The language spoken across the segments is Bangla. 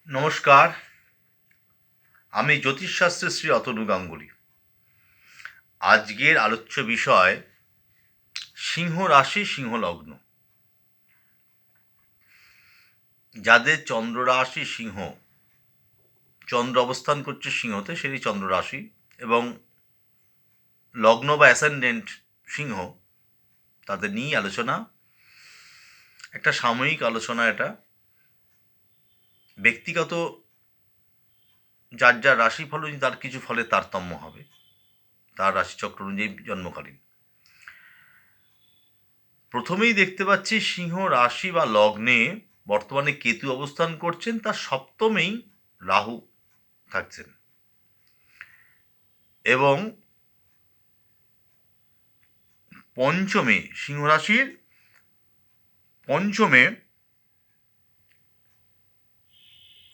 নমস্কার, আমি জ্যোতিষশাস্ত্রের শ্রী অতনু গাঙ্গুলি। আজকের আলোচ্য বিষয় সিংহ রাশি, সিংহ লগ্ন। যাদের চন্দ্র রাশি সিংহ, চন্দ্র অবস্থান করছে সিংহতে, সেই চন্দ্র রাশি, এবং লগ্ন বা অ্যাসেন্ডেন্ট সিংহ, তাদের নিয়েই আলোচনা। একটা সাময়িক আলোচনা এটা। ব্যক্তিগত যার যার রাশিফল অনুযায়ী তার কিছু ফলের তারতম্য হবে, তার রাশিচক্র অনুযায়ী জন্মকালীন। প্রথমেই দেখতে পাচ্ছি সিংহ রাশি বা লগ্নে বর্তমানে কেতু অবস্থান করছেন, তার সপ্তমেই রাহু থাকছেন, এবং পঞ্চমে সিংহ রাশির পঞ্চমে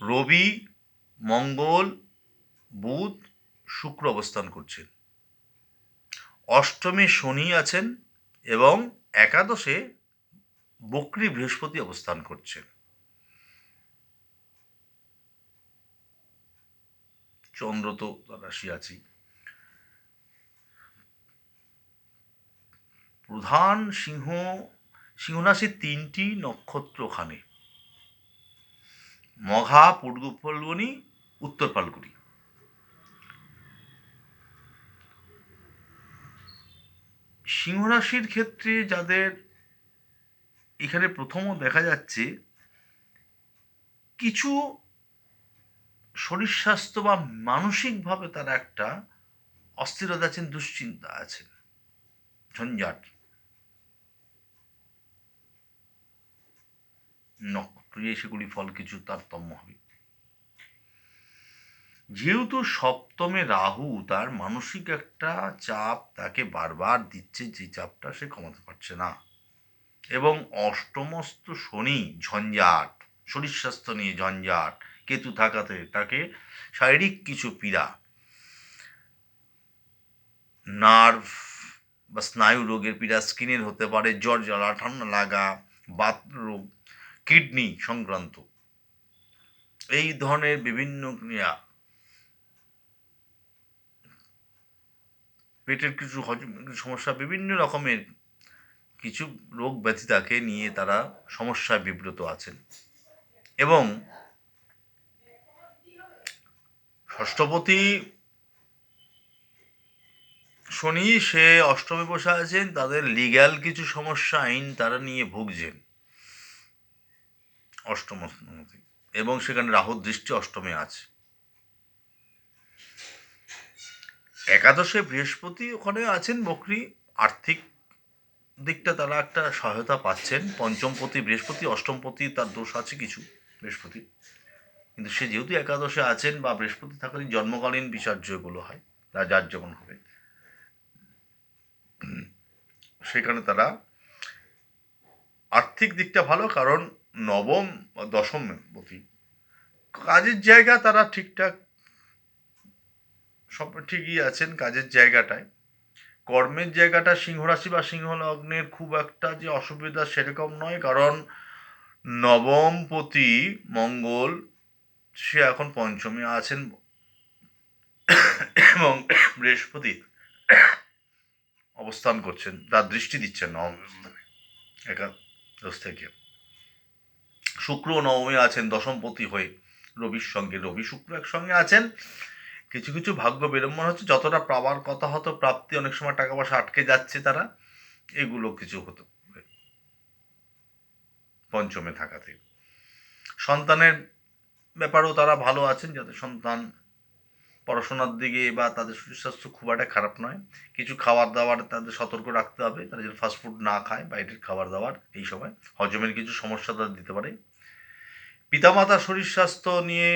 রবি, মঙ্গল, বুধ, শুক্র অবস্থান করছেন। অষ্টমে শনি আছেন এবং একাদশে বক্রী বৃহস্পতি অবস্থান করছেন। চন্দ্র তো রাশি আছেই। প্রধান সিংহ রাশির তিনটি নক্ষত্র ওখানে: মঘা, পূর্ব ফাল্গুনী, উত্তর ফাল্গুনী। সিংহ রাশির ক্ষেত্রে যাদের এখানে প্রথমও দেখা যাচ্ছে কিছু শরীর স্বাস্থ্য বা মানসিকভাবে তারা একটা অস্থিরতা আছেন, দুশ্চিন্তা আছেন, ঝঞ্ঝাট। নক্ষত্র সেগুলি ফল কিছু তারতম্য হবে। যেহেতু সপ্তমে রাহু, তার মানসিক একটা চাপ তাকে বারবার দিচ্ছে, যে চাপটা সে কমাতে পারছে না। এবং অষ্টমস্ত শনি, ঝঞ্ঝাট, শরীর স্বাস্থ্য নিয়ে ঝঞ্ঝাট। কেতু থাকাতে তাকে শারীরিক কিছু পীড়া, নার্ভ বা স্নায়ু রোগের পীড়া, স্কিনের হতে পারে, জ্বর জ্বালা, ঠান্ডা লাগা, বাত রোগ, কিডনি সংক্রান্ত এই ধরনের বিভিন্ন পেটের কিছু হজম সমস্যা, বিভিন্ন রকমের কিছু রোগ ব্যাধি তাকে নিয়ে তারা সমস্যায় বিব্রত আছেন। এবং ষষ্ঠপতি শনি, সে অষ্টমে বসে আছেন, তাদের লিগ্যাল কিছু সমস্যা, আইন তারা নিয়ে ভুগছেন অষ্টম, এবং সেখানে রাহুর দৃষ্টি অষ্টমে আছে। একাদশে বৃহস্পতি ওখানে আছেন বক্রী, আর্থিক দিকটা তারা একটা সহায়তা পাচ্ছেন। পঞ্চমপতি বৃহস্পতি, অষ্টমপতি তার দোষ আছে কিছু বৃহস্পতি, কিন্তু সে যেহেতু একাদশে আছেন বা বৃহস্পতি থাকালীন জন্মকালীন বিচার্যগুলো হয়, তার যার যেমন হবে, সেখানে তারা আর্থিক দিকটা ভালো, কারণ নবম বা দশম পতি। কাজের জায়গা তারা ঠিকঠাক সব ঠিকই আছেন কাজের জায়গাটায়। কর্মের জায়গাটা সিংহ রাশি বা সিংহ লগ্নের খুব একটা যে অসুবিধা সেরকম নয়, কারণ নবমপতি মঙ্গল সে এখন পঞ্চমে আছেন, এবং বৃহস্পতি অবস্থান করছেন, তার দৃষ্টি দিচ্ছেন একাদশ থেকে। শুক্র নবমে আছেন দশমপতি হয়ে রবির সঙ্গে, রবি শুক্র একসঙ্গে আছেন। কিছু কিছু ভাগ্য বিড়ম্বনা হচ্ছে, যতটা পাওয়ার কথা হতো প্রাপ্তি, অনেক সময় টাকা পয়সা আটকে যাচ্ছে তারা, এগুলো কিছু হতো পঞ্চমে থাকাতে। সন্তানের ব্যাপারেও তারা ভালো আছেন, যাদের সন্তান পড়াশোনার দিকে বা তাদের শরীর স্বাস্থ্য খুব একটা খারাপ নয়। কিছু খাবার দাবার তাদের সতর্ক রাখতে হবে, তারা যেন ফাস্টফুড না খায়, বাইরের খাবার দাবার এই সময় হজমের কিছু সমস্যা তাদের দিতে পারে। পিতামাতার শরীর স্বাস্থ্য নিয়ে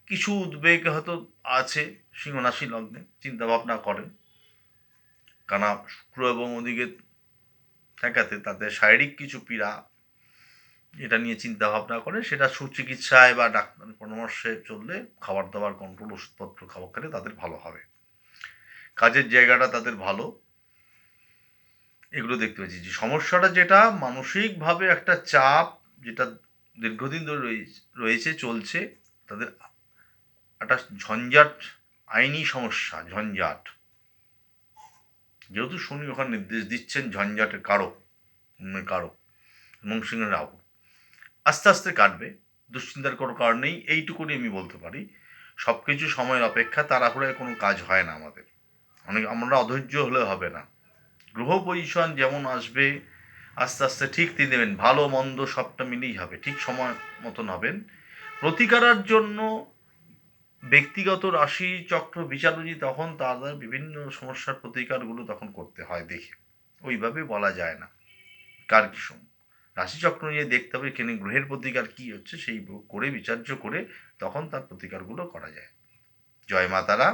কিছু উদ্বেগ হয়তো আছে, সিংহ রাশি লগ্নে চিন্তাভাবনা করেন, কারণ শুক্র এবং ওদিকে থাকাতে তাদের শারীরিক কিছু পীড়া এটা নিয়ে চিন্তা ভাবনা করে, সেটা সুচিকিৎসায় বা ডাক্তারের পরামর্শে চললে, খাবার দাবার কন্ট্রোল, ওষুধপত্র খাবার খেলে তাদের ভালো হবে। কাজের জায়গাটা তাদের ভালো, এগুলো দেখতে পাচ্ছি। যে সমস্যাটা যেটা মানসিকভাবে একটা চাপ, যেটা দীর্ঘদিন ধরে রয়েছে, চলছে, তাদের একটা ঝঞ্ঝাট, আইনি সমস্যা, ঝঞ্ঝাট, যেহেতু শনি ওখানে নির্দেশ দিচ্ছেন ঝঞ্ঝাটের কারক, কারক মংসিংহের রাহু, আস্তে আস্তে কাটবে, দুশ্চিন্তার কোনো কারণ নেই। এইটুকুনি আমি বলতে পারি, সব কিছু সময়ের অপেক্ষা, তাড়াহুড়ায় কোনো কাজ হয় না আমাদের, আমরা অধৈর্য হলে হবে না। গ্রহ পজিশন যেমন আসবে আস্তে আস্তে ঠিক তিনি দেবেন, ভালো মন্দ সবটা মিলেই হবে, ঠিক সময় মতন হবেন। প্রতিকারের জন্য ব্যক্তিগত রাশি চক্র বিচার অনুযায়ী তখন তাদের বিভিন্ন সমস্যার প্রতিকারগুলো তখন করতে হয় দেখে, ওইভাবে বলা যায় না কার কী রাশিচক্র নিয়ে দেখতে হবে এখানে গ্রহের প্রতিকার কী হচ্ছে, সেই করে বিচার্য করে তখন তার প্রতিকারগুলো করা যায়। জয় মা তারা।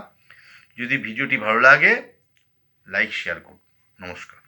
যদি ভিডিওটি ভালো লাগে লাইক শেয়ার করুন। নমস্কার।